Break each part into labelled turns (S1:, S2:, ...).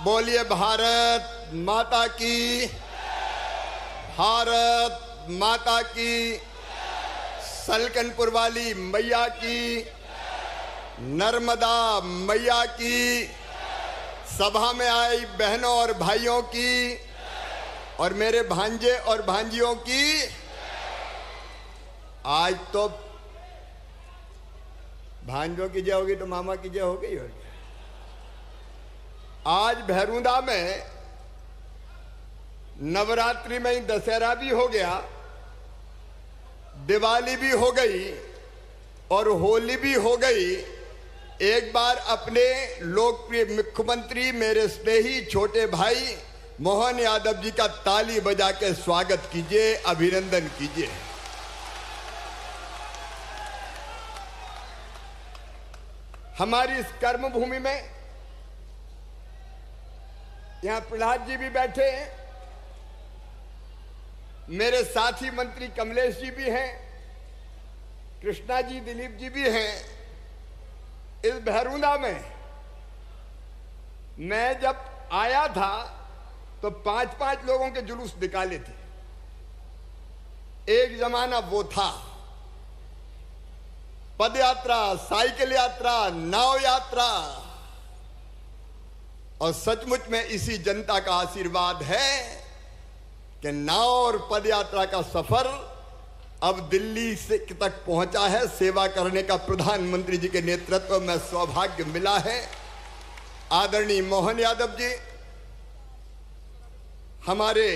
S1: बोलिए भारत माता की, भारत माता की, सलकनपुर वाली मैया की, नर्मदा मैया की, सभा में आई बहनों और भाइयों की और मेरे भांजे और भांजियों की। आज तो भांजों की जय होगी तो मामा की जय हो गई होगी। आज भैरूंदा में नवरात्रि में ही दशहरा भी हो गया, दिवाली भी हो गई और होली भी हो गई। एक बार अपने लोकप्रिय मुख्यमंत्री मेरे स्नेही छोटे भाई मोहन यादव जी का ताली बजा के स्वागत कीजिए, अभिनंदन कीजिए। हमारी इस कर्म भूमि में यहां प्रहलाद जी भी बैठे हैं, मेरे साथी मंत्री कमलेश जी भी हैं, कृष्णा जी, दिलीप जी भी हैं। इस भैरूंदा में मैं जब आया था तो 5-5 लोगों के जुलूस निकाले थे। एक जमाना वो था, पद यात्रा, साइकिल यात्रा, नाव यात्रा, और सचमुच में इसी जनता का आशीर्वाद है कि नाव और पद यात्रा का सफर अब दिल्ली से तक पहुंचा है। सेवा करने का प्रधानमंत्री जी के नेतृत्व में सौभाग्य मिला है। आदरणीय मोहन यादव जी, हमारे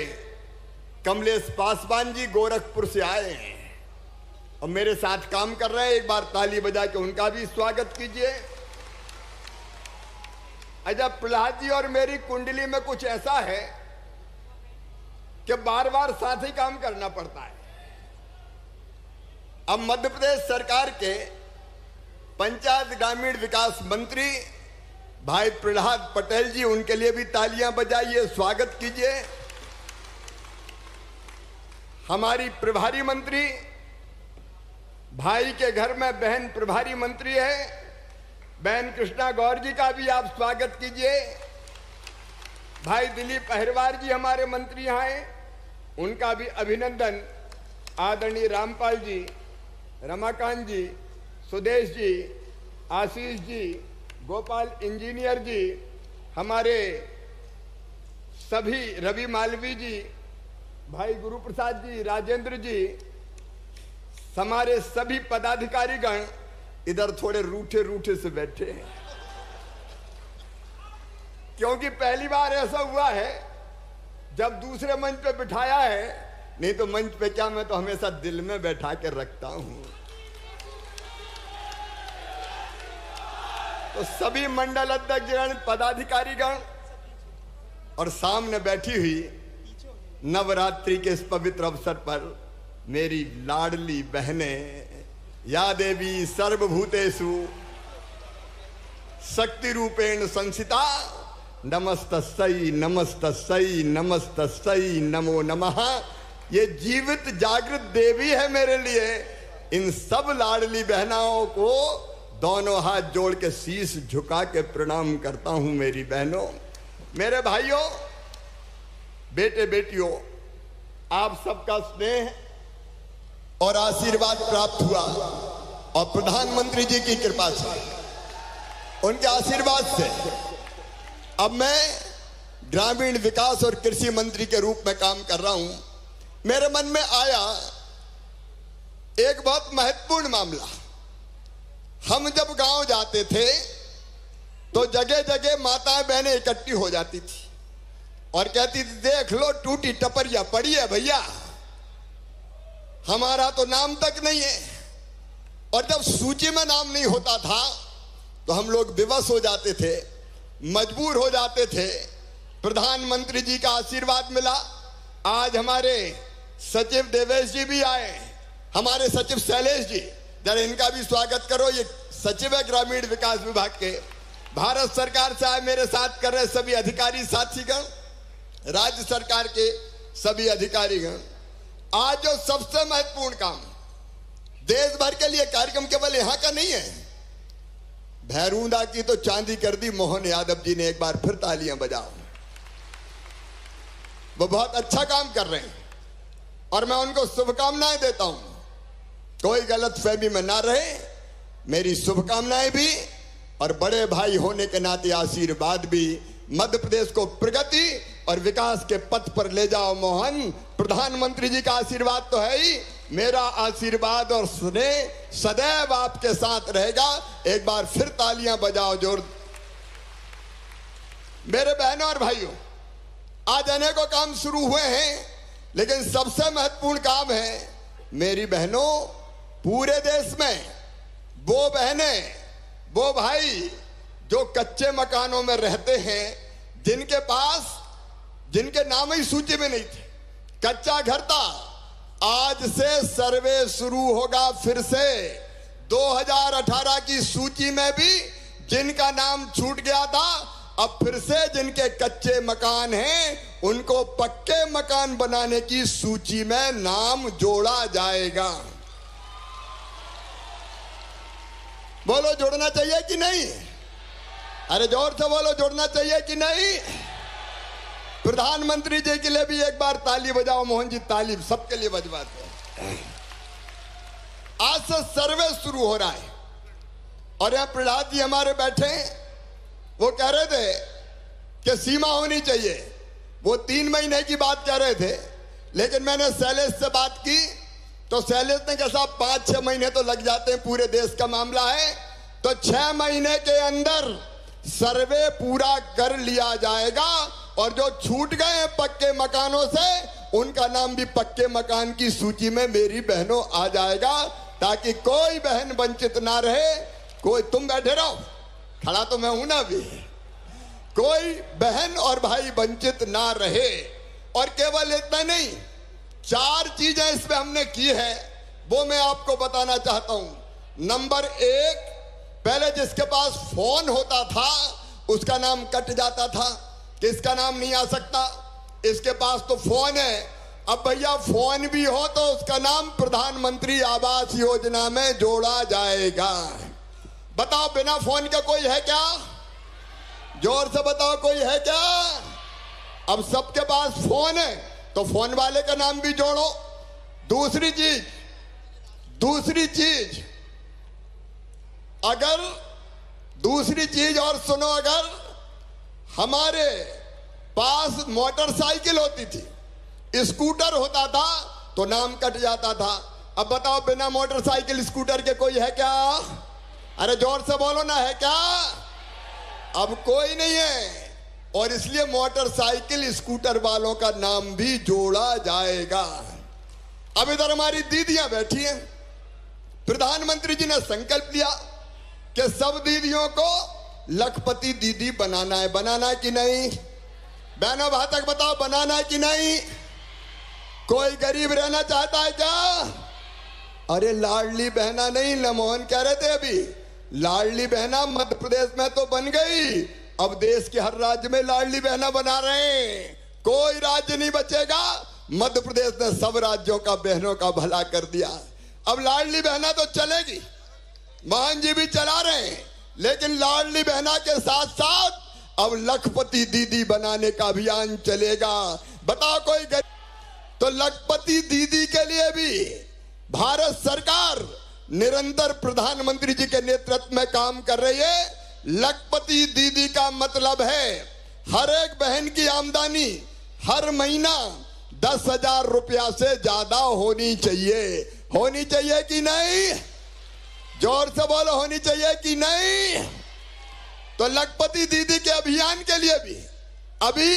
S1: कमलेश पासवान जी गोरखपुर से आए हैं और मेरे साथ काम कर रहे हैं। एक बार ताली बजा के उनका भी स्वागत कीजिए। अच्छा, प्रहलाद जी और मेरी कुंडली में कुछ ऐसा है कि बार बार साथ ही काम करना पड़ता है। अब मध्य प्रदेश सरकार के पंचायत ग्रामीण विकास मंत्री भाई प्रहलाद पटेल जी, उनके लिए भी तालियां बजाइए, स्वागत कीजिए। हमारी प्रभारी मंत्री, भाई के घर में बहन प्रभारी मंत्री है, बहन कृष्णा गौर जी का भी आप स्वागत कीजिए। भाई दिलीप अहिरवार जी हमारे मंत्री हैं, उनका भी अभिनंदन। आदरणीय रामपाल जी, रमाकांत जी, सुदेश जी, आशीष जी, गोपाल इंजीनियर जी, हमारे सभी, रवि मालवी जी, भाई गुरु प्रसाद जी, राजेंद्र जी, हमारे सभी पदाधिकारीगण इधर थोड़े रूठे रूठे से बैठे हैं, क्योंकि पहली बार ऐसा हुआ है जब दूसरे मंच पे बिठाया है। नहीं तो मंच पे क्या, मैं तो हमेशा दिल में बैठा के रखता हूं। तो सभी मंडल अध्यक्षगण, पदाधिकारीगण और सामने बैठी हुई नवरात्रि के इस पवित्र अवसर पर मेरी लाडली बहनें, या देवी सर्वभूतेषु शक्ति रूपेण संस्थिता, नमस्तस्यै नमस्तस्यै नमस्तस्यै नमो नमः। ये जीवित जागृत देवी है मेरे लिए। इन सब लाडली बहनाओं को दोनों हाथ जोड़ के शीश झुका के प्रणाम करता हूं। मेरी बहनों, मेरे भाइयों, बेटे बेटियों, आप सबका स्नेह और आशीर्वाद प्राप्त हुआ और प्रधानमंत्री जी की कृपा से, उनके आशीर्वाद से अब मैं ग्रामीण विकास और कृषि मंत्री के रूप में काम कर रहा हूं। मेरे मन में आया एक बहुत महत्वपूर्ण मामला। हम जब गांव जाते थे तो जगह जगह माताएं बहनें इकट्ठी हो जाती थी और कहती थी, देख लो टूटी टपरिया पड़ी है भैया, हमारा तो नाम तक नहीं है। और जब सूची में नाम नहीं होता था तो हम लोग विवश हो जाते थे, मजबूर हो जाते थे। प्रधानमंत्री जी का आशीर्वाद मिला। आज हमारे सचिव देवेश जी भी आए, हमारे सचिव शैलेश जी, जरा इनका भी स्वागत करो। ये सचिव है ग्रामीण विकास विभाग के, भारत सरकार से आए, मेरे साथ कर रहे सभी अधिकारी साथीगण, राज्य सरकार के सभी अधिकारीगण। आज जो सबसे महत्वपूर्ण काम, देश भर के लिए कार्यक्रम केवल यहां का नहीं है, भैरूदा की तो चांदी कर दी मोहन यादव जी ने। एक बार फिर तालियां बजाओ। वो बहुत अच्छा काम कर रहे हैं और मैं उनको शुभकामनाएं देता हूं। कोई गलत फहमी में ना रहे, मेरी शुभकामनाएं भी और बड़े भाई होने के नाते आशीर्वाद भी। मध्य प्रदेश को प्रगति और विकास के पथ पर ले जाओ मोहन। प्रधानमंत्री जी का आशीर्वाद तो है ही, मेरा आशीर्वाद और स्नेह सदैव आपके साथ रहेगा। एक बार फिर तालियां बजाओ जोर। मेरे बहनों और भाइयों, आज अनेकों काम शुरू हुए हैं, लेकिन सबसे महत्वपूर्ण काम है मेरी बहनों, पूरे देश में वो बहनें वो भाई जो कच्चे मकानों में रहते हैं, जिनके नाम ही सूची में नहीं थे, कच्चा घर था। आज से सर्वे शुरू होगा फिर से। 2018 की सूची में भी जिनका नाम छूट गया था, अब फिर से जिनके कच्चे मकान हैं उनको पक्के मकान बनाने की सूची में नाम जोड़ा जाएगा। बोलो जोड़ना चाहिए कि नहीं? अरे जोर से बोलो, जोड़ना चाहिए कि नहीं? प्रधानमंत्री जी के लिए भी एक बार ताली बजाओ मोहन जी। ताली सबके लिए बजवाते हैं। आज से सर्वे शुरू हो रहा है और यहां प्रहलाद जी हमारे बैठे हैं। वो कह रहे थे कि सीमा होनी चाहिए। वो 3 महीने की बात कह रहे थे, लेकिन मैंने शैलेश से बात की तो शैलेश ने कहा साहब 5-6 महीने तो लग जाते हैं, पूरे देश का मामला है, तो 6 महीने के अंदर सर्वे पूरा कर लिया जाएगा और जो छूट गए हैं पक्के मकानों से उनका नाम भी पक्के मकान की सूची में मेरी बहनों आ जाएगा, ताकि कोई बहन वंचित ना रहे। कोई, तुम बैठे रहो, खड़ा तो मैं हूं ना भी, कोई बहन और भाई वंचित ना रहे। और केवल इतना नहीं, 4 चीजें इसमें हमने की है, वो मैं आपको बताना चाहता हूं। नंबर 1, पहले जिसके पास फोन होता था उसका नाम कट जाता था, किसका नाम नहीं आ सकता, इसके पास तो फोन है। अब भैया फोन भी हो तो उसका नाम प्रधानमंत्री आवास योजना में जोड़ा जाएगा। बताओ बिना फोन के कोई है क्या? जोर से बताओ, कोई है क्या? अब सबके पास फोन है तो फोन वाले का नाम भी जोड़ो। दूसरी चीज और सुनो, अगर हमारे पास मोटरसाइकिल होती थी, स्कूटर होता था तो नाम कट जाता था। अब बताओ बिना मोटरसाइकिल स्कूटर के कोई है क्या? अरे जोर से बोलो ना, है क्या? अब कोई नहीं है, और इसलिए मोटरसाइकिल स्कूटर वालों का नाम भी जोड़ा जाएगा। अब इधर हमारी दीदियां बैठी हैं। प्रधानमंत्री जी ने संकल्प लिया कि सब दीदियों को लखपति दीदी बनाना है। बनाना है कि नहीं? बहनों भाई तक बताओ, बनाना है कि नहीं? कोई गरीब रहना चाहता है क्या? अरे लाडली बहना नहीं, लमोहन कह रहे थे अभी, लाडली बहना मध्य प्रदेश में तो बन गई, अब देश के हर राज्य में लाडली बहना बना रहे हैं। कोई राज्य नहीं बचेगा। मध्य प्रदेश ने सब राज्यों का बहनों का भला कर दिया। अब लाडली बहना तो चलेगी, मोहन जी भी चला रहे हैं, लेकिन लाडली बहना के साथ साथ अब लखपति दीदी बनाने का अभियान चलेगा। बताओ कोई तो लखपति दीदी के लिए भी भारत सरकार निरंतर प्रधानमंत्री जी के नेतृत्व में काम कर रही है। लखपति दीदी का मतलब है हर एक बहन की आमदनी हर महीना 10,000 रुपया से ज्यादा होनी चाहिए। होनी चाहिए कि नहीं? जोर से बोलो, होनी चाहिए कि नहीं? तो लखपति दीदी के अभियान के लिए भी अभी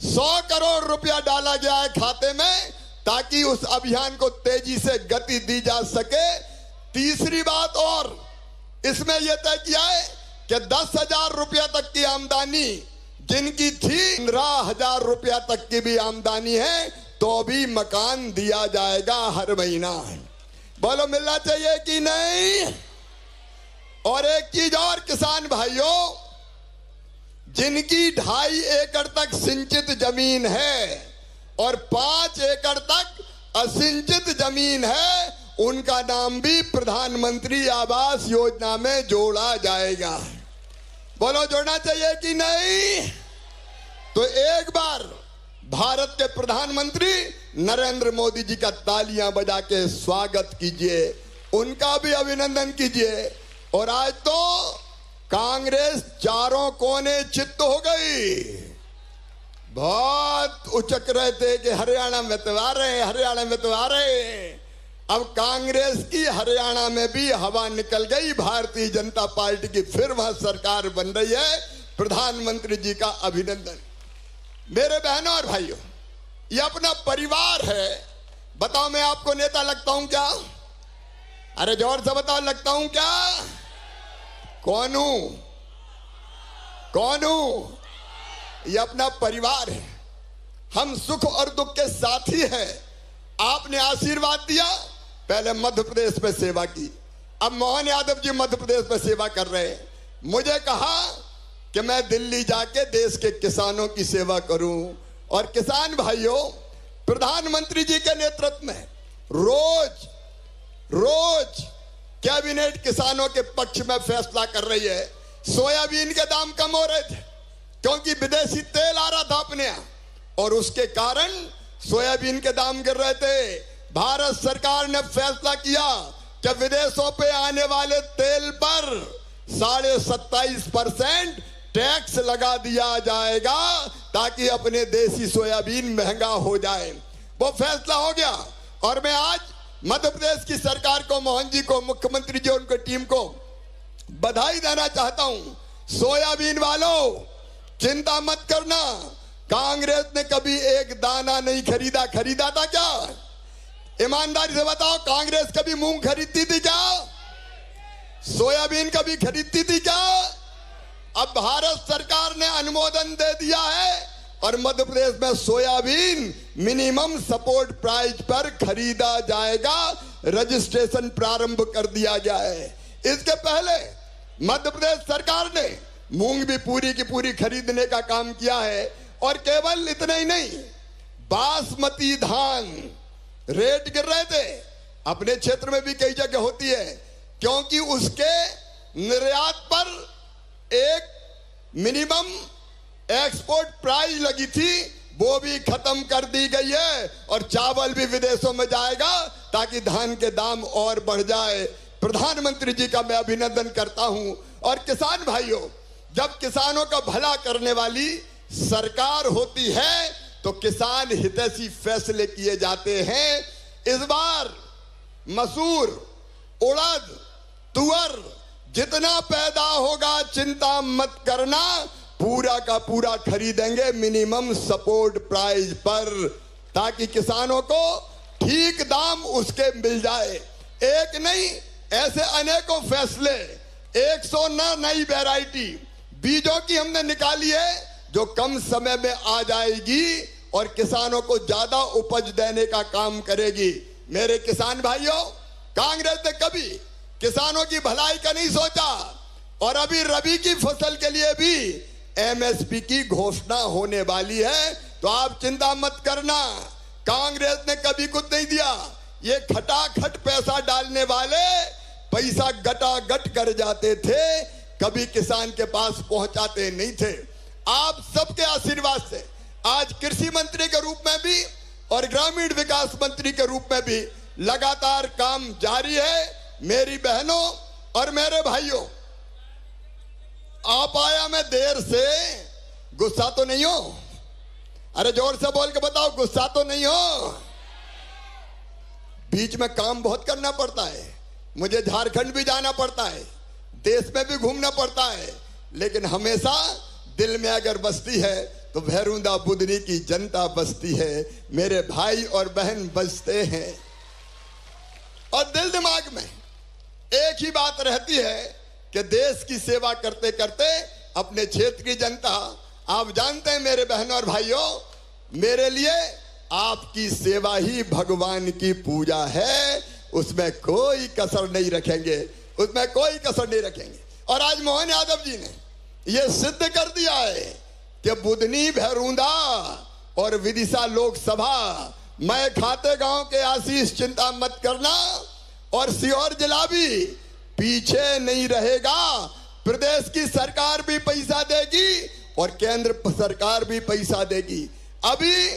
S1: 100 करोड़ रुपया डाला गया है खाते में, ताकि उस अभियान को तेजी से गति दी जा सके। तीसरी बात और इसमें यह तय किया है कि 10,000 रुपया तक की आमदनी जिनकी थी, 15,000 रुपया तक की भी आमदनी है तो भी मकान दिया जाएगा हर महीना। बोलो मिलना चाहिए कि नहीं? और एक चीज और, किसान भाइयों, जिनकी 2.5 एकड़ तक सिंचित जमीन है और 5 एकड़ तक असिंचित जमीन है, उनका नाम भी प्रधानमंत्री आवास योजना में जोड़ा जाएगा। बोलो जोड़ना चाहिए कि नहीं? तो एक बार भारत के प्रधानमंत्री नरेंद्र मोदी जी का तालियां बजा के स्वागत कीजिए, उनका भी अभिनंदन कीजिए। और आज तो कांग्रेस चारों कोने चित्त हो गई। बहुत उचक रहे थे कि हरियाणा में तो आ रहे, हरियाणा में तो आ रहे। अब कांग्रेस की हरियाणा में भी हवा निकल गई, भारतीय जनता पार्टी की फिर वहां सरकार बन रही है। प्रधानमंत्री जी का अभिनंदन। मेरे बहनों और भाइयों, ये अपना परिवार है। बताओ मैं आपको नेता लगता हूं क्या? अरे जोर से बताओ, लगता हूं क्या? कौन हूं? कौन हूं? ये अपना परिवार है। हम सुख और दुख के साथी हैं। आपने आशीर्वाद दिया, पहले मध्य प्रदेश में सेवा की, अब मोहन यादव जी मध्य प्रदेश में सेवा कर रहे हैं। मुझे कहा कि मैं दिल्ली जाके देश के किसानों की सेवा करूं। और किसान भाइयों, प्रधानमंत्री जी के नेतृत्व में रोज रोज कैबिनेट किसानों के पक्ष में फैसला कर रही है। सोयाबीन के दाम कम हो रहे थे क्योंकि विदेशी तेल आ रहा था अपने यहां, और उसके कारण सोयाबीन के दाम गिर रहे थे। भारत सरकार ने फैसला किया कि विदेशों पे आने वाले तेल पर 27.5% टैक्स लगा दिया जाएगा ताकि अपने देसी सोयाबीन महंगा हो जाए। वो फैसला हो गया। और मैं आज मध्य प्रदेश की सरकार को, मोहन जी को, मुख्यमंत्री जी, उनकी टीम को बधाई देना चाहता हूं। सोयाबीन वालों, चिंता मत करना। कांग्रेस ने कभी एक दाना नहीं खरीदा। खरीदा था क्या? ईमानदारी से बताओ, कांग्रेस कभी मूंग खरीदती थी क्या? सोयाबीन कभी खरीदती थी क्या? अब भारत सरकार ने अनुमोदन दे दिया है और मध्य प्रदेश में सोयाबीन मिनिमम सपोर्ट प्राइस पर खरीदा जाएगा। रजिस्ट्रेशन प्रारंभ कर दिया गया है। इसके पहले मध्य प्रदेश सरकार ने मूंग भी पूरी की पूरी खरीदने का काम किया है। और केवल इतना ही नहीं, बासमती धान रेट गिर रहे थे। अपने क्षेत्र में भी कई जगह होती है क्योंकि उसके निर्यात पर एक मिनिमम एक्सपोर्ट प्राइस लगी थी, वो भी खत्म कर दी गई है। और चावल भी विदेशों में जाएगा ताकि धान के दाम और बढ़ जाए। प्रधानमंत्री जी का मैं अभिनंदन करता हूं। और किसान भाइयों, जब किसानों का भला करने वाली सरकार होती है तो किसान हितैषी फैसले किए जाते हैं। इस बार मसूर, उड़द, तुअर जितना पैदा होगा चिंता मत करना, पूरा का पूरा खरीदेंगे मिनिमम सपोर्ट प्राइस पर ताकि किसानों को ठीक दाम उसके मिल जाए। एक नहीं, ऐसे अनेकों फैसले। 109 नई वैरायटी बीजों की हमने निकाली है जो कम समय में आ जाएगी और किसानों को ज्यादा उपज देने का काम करेगी। मेरे किसान भाइयों, कांग्रेस ने कभी किसानों की भलाई का नहीं सोचा। और अभी रबी की फसल के लिए भी एमएसपी की घोषणा होने वाली है। तो आप चिंता मत करना, कांग्रेस ने कभी कुछ नहीं दिया। ये खटाखट पैसा डालने वाले पैसा गटागट कर जाते थे, कभी किसान के पास पहुंचाते नहीं थे। आप सबके आशीर्वाद से आज कृषि मंत्री के रूप में भी और ग्रामीण विकास मंत्री के रूप में भी लगातार काम जारी है। मेरी बहनों और मेरे भाइयों, आप आया मैं देर से, गुस्सा तो नहीं हो? अरे जोर से बोल के बताओ, गुस्सा तो नहीं हो? बीच में काम बहुत करना पड़ता है। मुझे झारखंड भी जाना पड़ता है, देश में भी घूमना पड़ता है, लेकिन हमेशा दिल में अगर बसती है तो भैरूंदा बुदनी की जनता बसती है। मेरे भाई और बहन बसते हैं। और दिल दिमाग में एक ही बात रहती है कि देश की सेवा करते करते अपने क्षेत्र की जनता, आप जानते हैं मेरे बहनों और भाइयों, मेरे लिए आपकी सेवा ही भगवान की पूजा है। उसमें कोई कसर नहीं रखेंगे, उसमें कोई कसर नहीं रखेंगे। और आज मोहन यादव जी ने यह सिद्ध कर दिया है कि बुदनी, भैरूंदा और विदिशा लोकसभा, मैं खाते गांव के आशीष, चिंता मत करना। और सीहोर जिला भी पीछे नहीं रहेगा। प्रदेश की सरकार भी पैसा देगी और केंद्र सरकार भी पैसा देगी। अभी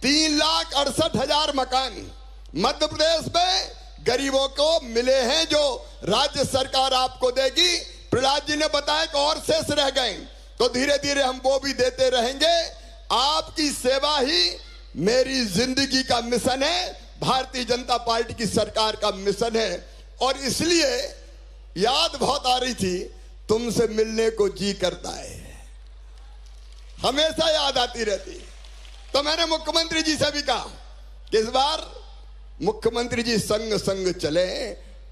S1: 3,68,000 मकान मध्य प्रदेश में गरीबों को मिले हैं जो राज्य सरकार आपको देगी। प्रहलाद जी ने बताया कि और शेष रह गए, तो धीरे धीरे हम वो भी देते रहेंगे। आपकी सेवा ही मेरी जिंदगी का मिशन है, भारतीय जनता पार्टी की सरकार का मिशन है। और इसलिए याद बहुत आ रही थी, तुमसे मिलने को जी करता है, हमेशा याद आती रहती। तो मैंने मुख्यमंत्री जी से भी कहा कि इस बार मुख्यमंत्री जी संग संग चले,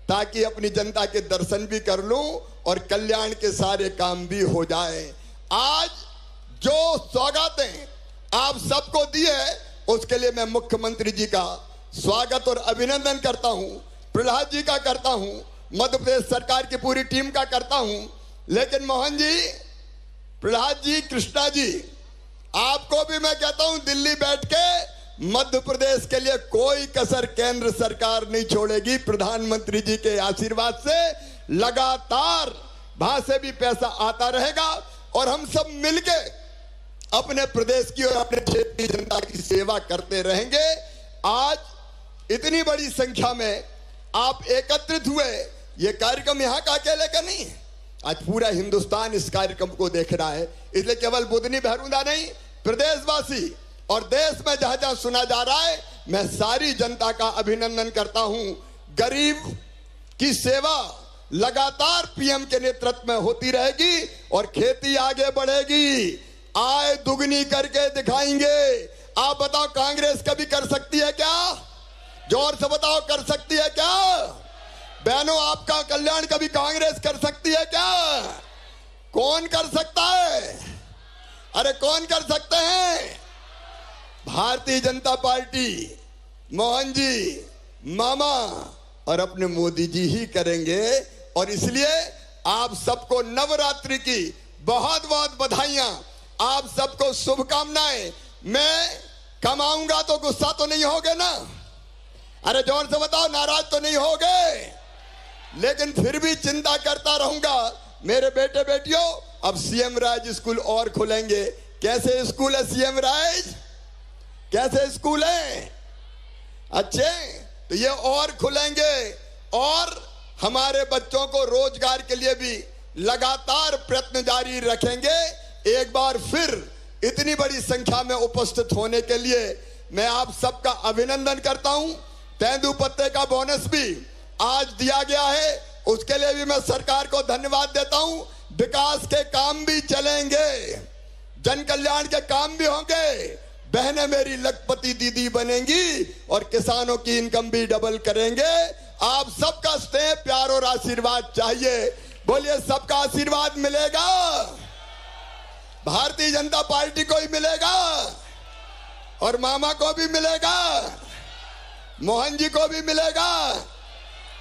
S1: ताकि अपनी जनता के दर्शन भी कर लूं और कल्याण के सारे काम भी हो जाए। आज जो सौगातें आप सबको दी है, उसके लिए मैं मुख्यमंत्री जी का स्वागत और अभिनंदन करता हूं, प्रहलाद जी का करता हूं, मध्य प्रदेश सरकार की पूरी टीम का करता हूं। लेकिन मोहन जी, प्रहलाद जी, कृष्णा जी, आपको भी मैं कहता हूं, दिल्ली बैठ के मध्य प्रदेश के लिए कोई कसर केंद्र सरकार नहीं छोड़ेगी। प्रधानमंत्री जी के आशीर्वाद से लगातार वहां से भी पैसा आता रहेगा और हम सब मिलके अपने प्रदेश की और अपने क्षेत्र की जनता की सेवा करते रहेंगे। आज इतनी बड़ी संख्या में आप एकत्रित हुए, ये कार्यक्रम यहाँ का अकेले का नहीं है, आज पूरा हिंदुस्तान इस कार्यक्रम को देख रहा है। इसलिए केवल बुधनी बहरूदा नहीं, प्रदेशवासी और देश में जहां जहां सुना जा रहा है, मैं सारी जनता का अभिनंदन करता हूं। गरीब की सेवा लगातार पीएम के नेतृत्व में होती रहेगी और खेती आगे बढ़ेगी। आय दुगनी करके दिखाएंगे। आप बताओ, कांग्रेस कभी कर सकती है क्या? जोर से बताओ, कर सकती है क्या? बहनों, आपका कल्याण कभी कांग्रेस कर सकती है क्या? कौन कर सकता है? अरे कौन कर सकते हैं? भारतीय जनता पार्टी, मोहन जी, मामा और अपने मोदी जी ही करेंगे। और इसलिए आप सबको नवरात्रि की बहुत बहुत बधाइयां, आप सबको शुभकामनाएं। मैं कमाऊंगा तो गुस्सा तो नहीं होगे ना? अरे जोर से बताओ, नाराज तो नहीं होगे? लेकिन फिर भी चिंता करता रहूंगा। मेरे बेटे बेटियों, अब सीएम राज स्कूल और खुलेंगे। कैसे स्कूल है सीएम राज? कैसे स्कूल है? अच्छे, तो ये और खुलेंगे और हमारे बच्चों को रोजगार के लिए भी लगातार प्रयत्न जारी रखेंगे। एक बार फिर इतनी बड़ी संख्या में उपस्थित होने के लिए मैं आप सबका अभिनंदन करता हूं। तेंदू पत्ते का बोनस भी आज दिया गया है, उसके लिए भी मैं सरकार को धन्यवाद देता हूं। विकास के काम भी चलेंगे, जन कल्याण के काम भी होंगे, बहनें मेरी लखपति दीदी बनेंगी और किसानों की इनकम भी डबल करेंगे। आप सबका स्नेह, प्यार और आशीर्वाद चाहिए। बोलिए, सबका आशीर्वाद मिलेगा? भारतीय जनता पार्टी को ही मिलेगा और मामा को भी मिलेगा, मोहन जी को भी मिलेगा।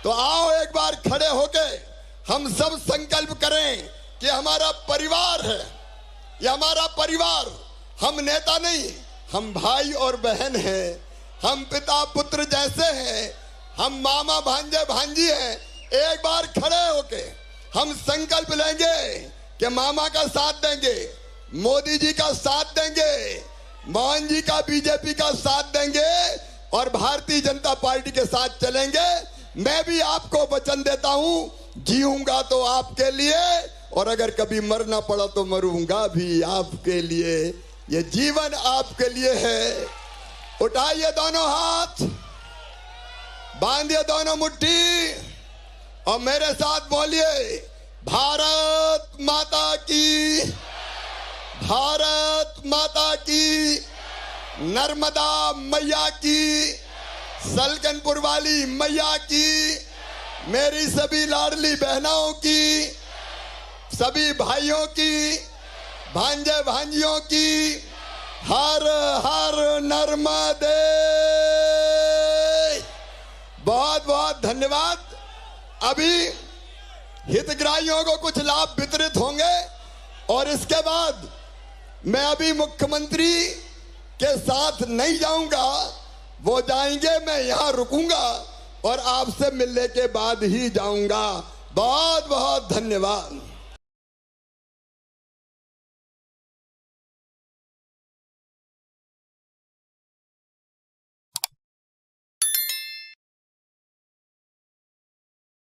S1: तो आओ एक बार खड़े होके हम सब संकल्प करें कि हमारा परिवार है, ये हमारा परिवार, हम नेता नहीं, हम भाई और बहन हैं, हम पिता पुत्र जैसे हैं, हम मामा भांजे भांजी हैं। एक बार खड़े होके हम संकल्प लेंगे कि मामा का साथ देंगे, मोदी जी का साथ देंगे, मोहन जी का बीजेपी का साथ देंगे और भारतीय जनता पार्टी के साथ चलेंगे। मैं भी आपको वचन देता हूं, जीऊंगा तो आपके लिए और अगर कभी मरना पड़ा तो मरूंगा भी आपके लिए। ये जीवन आपके लिए है। उठाइए दोनों हाथ, बांधिए दोनों मुट्ठी और मेरे साथ बोलिए, भारत माता की, भारत माता की, नर्मदा मैया की, सलकनपुर वाली मैया की, मेरी सभी लाडली बहनों की, सभी भाइयों की, भांजे भांजियों की, हर हर नर्मदे। बहुत बहुत धन्यवाद। अभी हितग्राहियों को कुछ लाभ वितरित होंगे और इसके बाद मैं अभी मुख्यमंत्री के साथ नहीं जाऊंगा, वो जाएंगे, मैं यहां रुकूंगा और आपसे मिलने के बाद ही जाऊंगा। बहुत बहुत धन्यवाद।